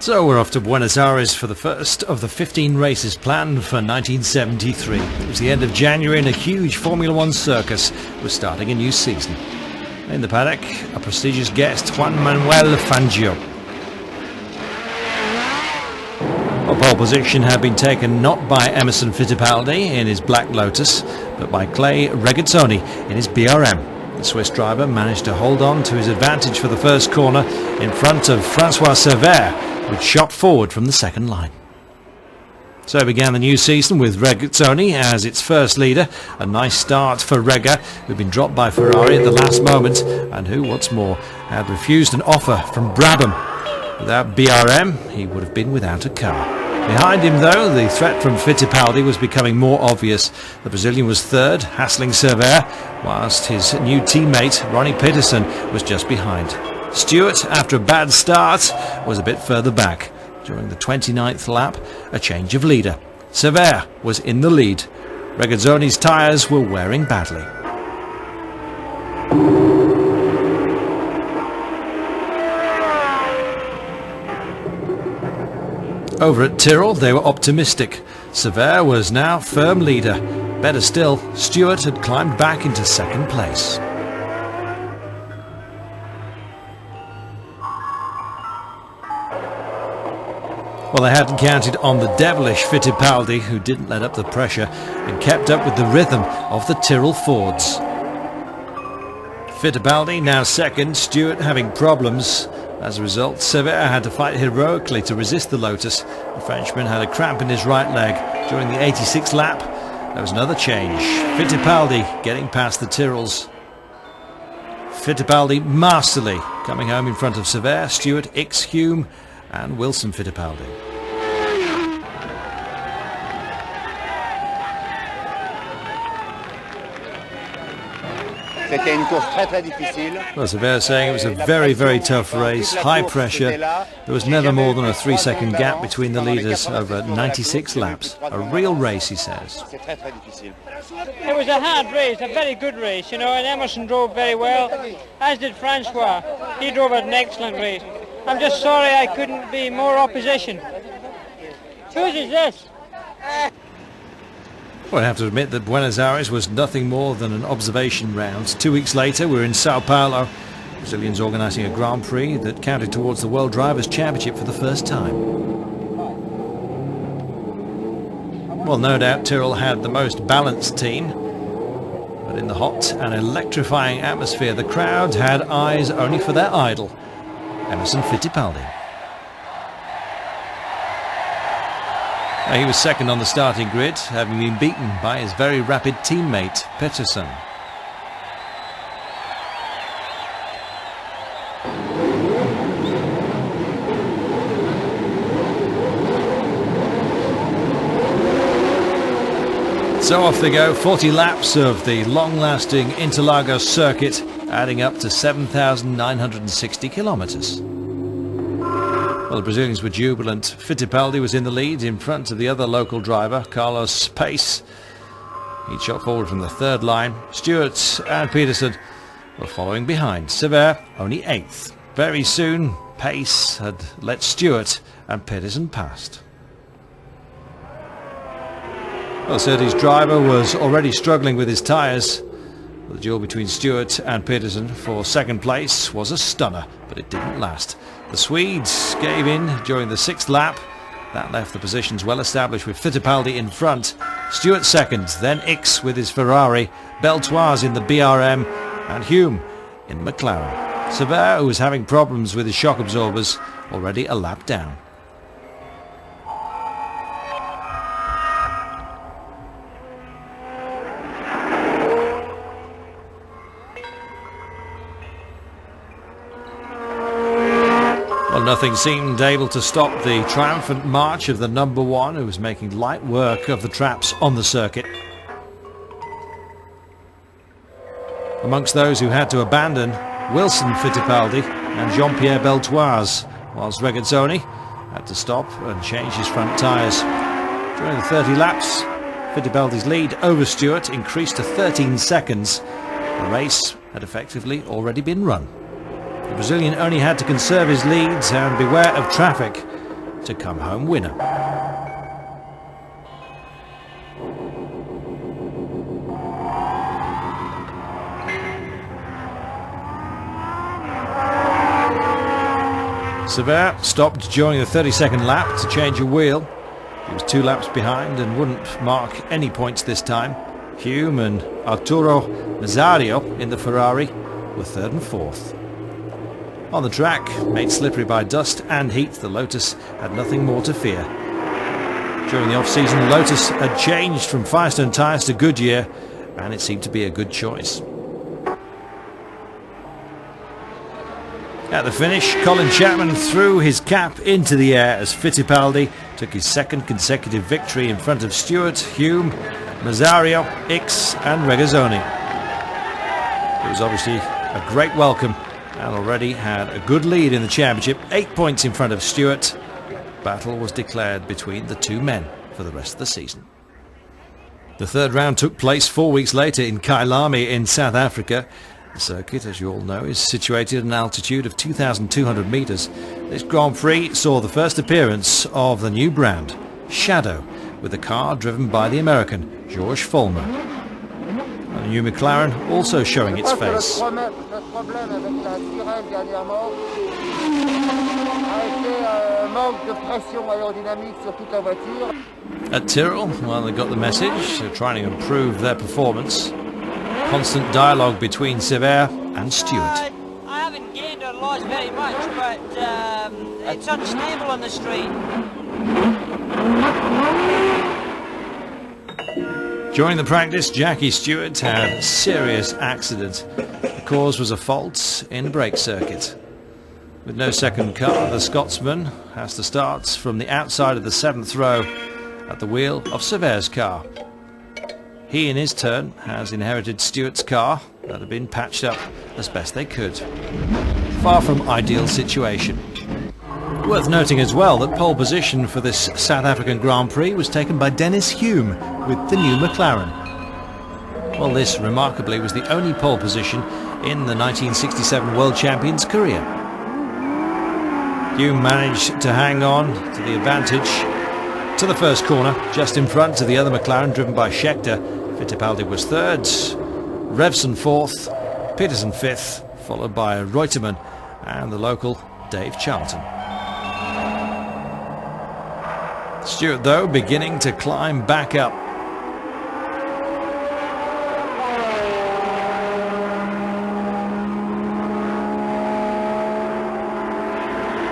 So we're off to Buenos Aires for the first of the 15 races planned for 1973. It was the end of January and a huge Formula One circus was starting a new season. In the paddock, a prestigious guest, Juan Manuel Fangio. A pole position had been taken not by Emerson Fittipaldi in his Black Lotus, but by Clay Regazzoni in his BRM. The Swiss driver managed to hold on to his advantage for the first corner in front of Francois Servais, which shot forward from the second line. So began the new season with Regazzoni as its first leader. A nice start for Rega, who'd been dropped by Ferrari at the last moment and who, what's more, had refused an offer from Brabham. Without BRM, he would have been without a car. Behind him, though, the threat from Fittipaldi was becoming more obvious. The Brazilian was third, hassling Servais, whilst his new teammate, Ronnie Peterson, was just behind. Stewart, after a bad start, was a bit further back. During the 29th lap, a change of leader. Servais was in the lead. Regazzoni's tyres were wearing badly. Over at Tyrrell, they were optimistic. Servais was now firm leader. Better still, Stewart had climbed back into second place. Well, they hadn't counted on the devilish Fittipaldi, who didn't let up the pressure and kept up with the rhythm of the Tyrrell Fords. Fittipaldi now second, Stewart having problems. As a result, Servais had to fight heroically to resist the Lotus. The Frenchman had a cramp in his right leg. During the 86th lap, there was another change. Fittipaldi getting past the Tyrrells. Fittipaldi masterly, coming home in front of Servais, Stewart, Ix, Hume and Wilson Fittipaldi. Well, Servais saying it was a very, very tough race, high pressure. There was never more than a 3-second gap between the leaders over 96 laps. A real race, he says. It was a hard race, a very good race, you know, and Emerson drove very well, as did Francois. He drove an excellent race. I'm just sorry I couldn't be more opposition. Whose is this? Well, I have to admit that Buenos Aires was nothing more than an observation round. 2 weeks later, we're in Sao Paulo. Brazilians organising a Grand-Prix that counted towards the World Drivers' Championship for the first time. Well, no doubt Tyrrell had the most balanced team, but in the hot and electrifying atmosphere, the crowd had eyes only for their idol, Emerson Fittipaldi. He was second on the starting grid, having been beaten by his very rapid teammate, Peterson. So off they go, 40 laps of the long-lasting Interlagos circuit, adding up to 7,960 kilometres. Well, the Brazilians were jubilant. Fittipaldi was in the lead in front of the other local driver, Carlos Pace. He shot forward from the third line. Stewart and Peterson were following behind. Servais only 8th. Very soon, Pace had let Stewart and Peterson past. Well, Surtees' driver was already struggling with his tyres. The duel between Stewart and Peterson for second place was a stunner, but it didn't last. The Swedes gave in during the 6th lap. That left the positions well established with Fittipaldi in front, Stewart second, then Ix with his Ferrari, Beltoise in the BRM and Hume in McLaren. Servais, who was having problems with his shock absorbers, already a lap down. Well, nothing seemed able to stop the triumphant march of the number one, who was making light work of the traps on the circuit. Amongst those who had to abandon, Wilson Fittipaldi and Jean-Pierre Beltoise, whilst Regazzoni had to stop and change his front tyres. During the 30 laps, Fittipaldi's lead over Stewart increased to 13 seconds. The race had effectively already been run. The Brazilian only had to conserve his leads and beware of traffic. to come home winner. Sever stopped during the 32nd lap to change a wheel. He was 2 laps behind and wouldn't mark any points this time. Hume and Arturo Nazario in the Ferrari were 3rd and 4th. On the track, made slippery by dust and heat, the Lotus had nothing more to fear. During the off-season, Lotus had changed from Firestone tyres to Goodyear, and it seemed to be a good choice. At the finish, Colin Chapman threw his cap into the air as Fittipaldi took his 2nd consecutive victory in front of Stewart, Hume, Nazario, Ickx and Regazzoni. It was obviously a great welcome and already had a good lead in the championship, 8 points in front of Stewart. Battle was declared between the 2 men for the rest of the season. The 3rd round took place 4 weeks later in Kailami in South Africa. The circuit, as you all know, is situated at an altitude of 2,200 metres. This Grand Prix saw the first appearance of the new brand, Shadow, with a car driven by the American George Follmer. And the new McLaren also showing its face. At Tyrrell, well, they got the message. They're trying to improve their performance. Constant dialogue between Sever and Stewart. I haven't gained or lost very much, but it's unstable on the straight. During the practice, Jackie Stewart had a serious accident. The cause was a fault in brake circuit. With no second car, the Scotsman has to start from the outside of the 7th row at the wheel of Sever's car. He, in his turn, has inherited Stewart's car that had been patched up as best they could. Far from ideal situation. Worth noting as well that pole position for this South African Grand Prix was taken by Dennis Hume with the new McLaren. Well, this, remarkably, was the only pole position in the 1967 World Champions' career. Hume managed to hang on to the advantage to the first corner, just in front of the other McLaren driven by Scheckter. Fittipaldi was 3rd, Revson 4th, Peterson 5th, followed by Reutemann and the local Dave Charlton. Stewart, though, beginning to climb back up.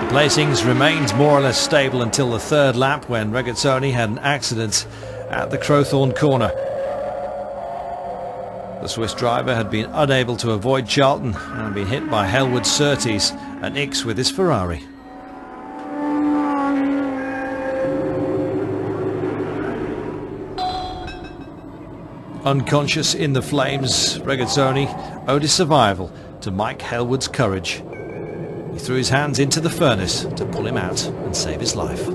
The placings remained more or less stable until the 3rd lap, when Regazzoni had an accident at the Crowthorne corner. The Swiss driver had been unable to avoid Charlton and been hit by Helwood Surtees and Ickx with his Ferrari. Unconscious in the flames, Regazzoni owed his survival to Mike Helwood's courage. He threw his hands into the furnace to pull him out and save his life.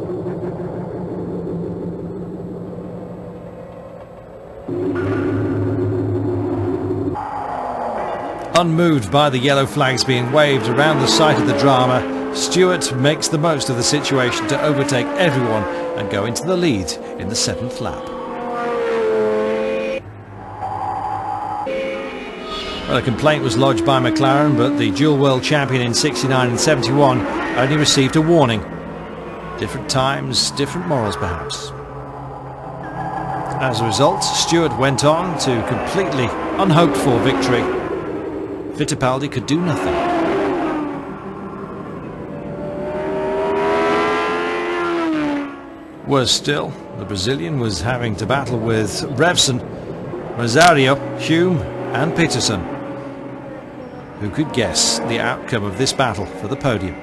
Unmoved by the yellow flags being waved around the site of the drama, Stewart makes the most of the situation to overtake everyone and go into the lead in the 7th lap. Well, a complaint was lodged by McLaren, but the dual world champion in 69 and 71 only received a warning. Different times, different morals perhaps. As a result, Stewart went on to completely unhoped for victory. Fittipaldi could do nothing. Worse still, the Brazilian was having to battle with Revson, Nazario, Hume and Peterson. Who could guess the outcome of this battle for the podium?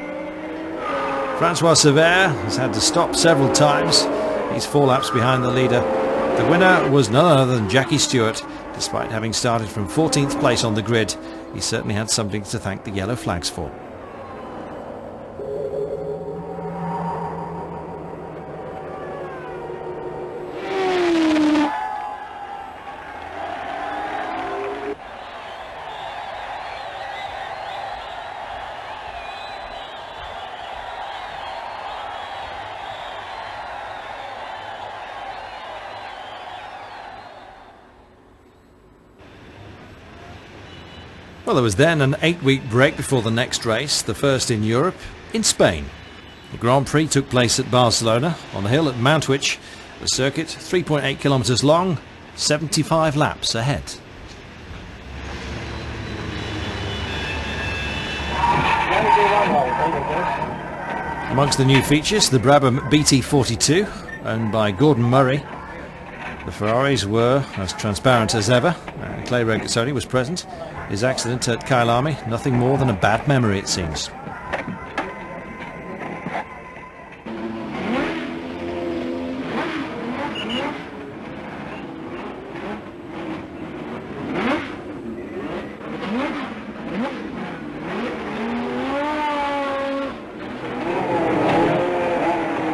Francois Sever has had to stop several times. He's 4 laps behind the leader. The winner was none other than Jackie Stewart. Despite having started from 14th place on the grid, he certainly had something to thank the yellow flags for. Well, there was then an 8-week break before the next race, the first in Europe, in Spain. The Grand Prix took place at Barcelona, on the hill at Mountwich, the circuit 3.8 kilometres long, 75 laps ahead. Amongst the new features, the Brabham BT42, owned by Gordon Murray. The Ferraris were as transparent as ever, and Clay Regazzoni was present. His accident at Kyalami, nothing more than a bad memory, it seems.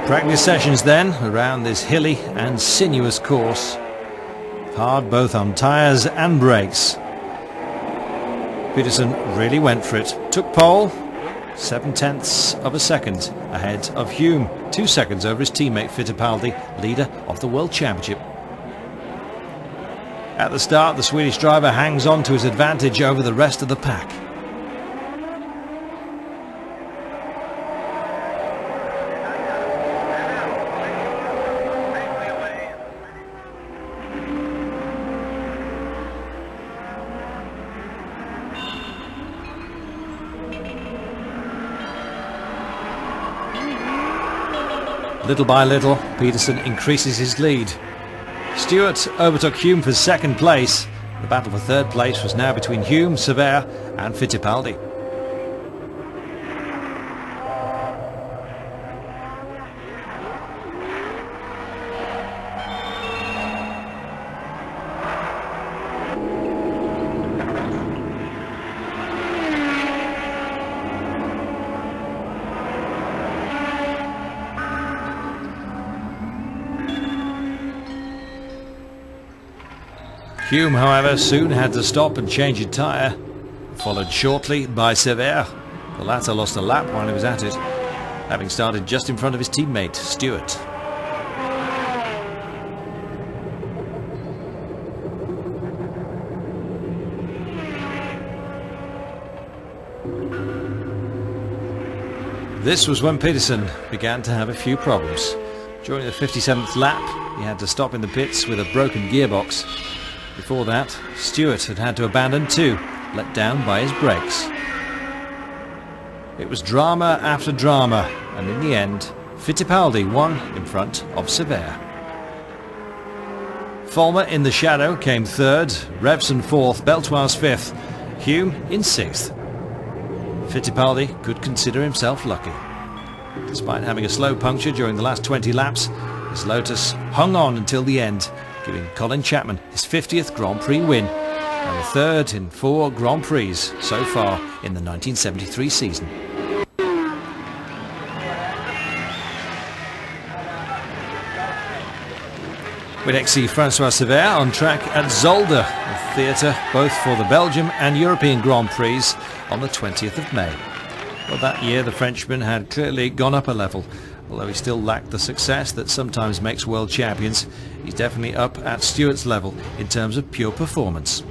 Practice sessions then around this hilly and sinuous course. Hard both on tyres and brakes. Peterson really went for it. Took pole, 0.7 of a second ahead of Hume. 2 seconds over his teammate Fittipaldi, leader of the World Championship. At the start, the Swedish driver hangs on to his advantage over the rest of the pack. Little by little, Peterson increases his lead. Stewart overtook Hume for second place. The battle for third place was now between Hume, Sever and Fittipaldi. Hume, however, soon had to stop and change his tyre, followed shortly by Sever. The latter lost a lap while he was at it, having started just in front of his teammate, Stewart. This was when Peterson began to have a few problems. During the 57th lap, he had to stop in the pits with a broken gearbox. Before that, Stewart had to abandon too, let down by his brakes. It was drama after drama, and in the end, Fittipaldi won in front of Sever. Fulmer in the shadow came third, Revson fourth, Beltoise fifth, Hume in sixth. Fittipaldi could consider himself lucky. Despite having a slow puncture during the last 20 laps, his Lotus hung on until the end, giving Colin Chapman his 50th Grand Prix win and the third in 4 Grand Prix so far in the 1973 season. We next see Francois Sever on track at Zolder, a theatre both for the Belgium and European Grand Prix on the 20th of May. Well, that year the Frenchman had clearly gone up a level. Although he still lacked the success that sometimes makes world champions, he's definitely up at Stewart's level in terms of pure performance.